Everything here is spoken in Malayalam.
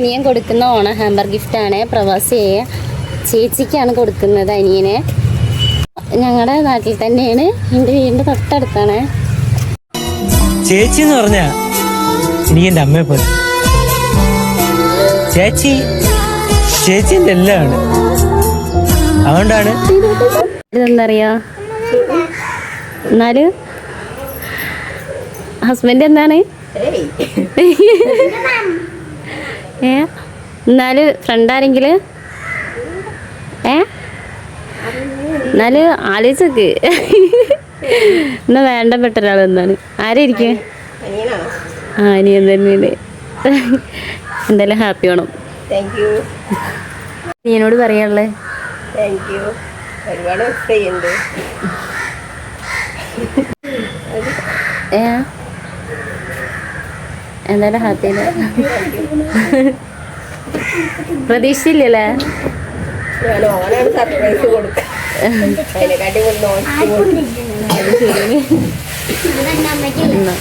അനിയൻ കൊടുക്കുന്ന ഓണം ഹാമ്പർ ഗിഫ്റ്റാണ്. പ്രവാസിയായ ചേച്ചിക്കാണ് കൊടുക്കുന്നത് അനിയനെ. ഞങ്ങളുടെ നാട്ടിൽ തന്നെയാണ്, എൻ്റെ വീടിൻ്റെ തൊട്ടടുത്താണ്. ചേച്ചി എന്ന് പറഞ്ഞാ എനിക്ക് എൻ്റെ അമ്മയെ പോലെ. ചേച്ചി ചേച്ചിൻ്റെ എല്ലാമാണ്. അതുകൊണ്ടാണ് ഇതെന്തറിയോ, എന്നാലും ഹസ്ബൻഡ് എന്താണ് എന്നാലും ഫ്രണ്ട് ആരെങ്കിലും എന്നാലും ആലോചിച്ചോക്ക്. എന്നാ വേണ്ടപ്പെട്ട ഒരാൾ എന്താണ്, ആരായിരിക്കും? അനിയൻ തന്നെയാണ്. എന്തായാലും ഹാപ്പി ആവണം. നീനോട് പറയാനുള്ളത് എന്തായാലും ഹാപ്പി. പ്രതീക്ഷയില്ലല്ലേ? സർപ്രൈസ് കൊടുക്കാം. എന്നാ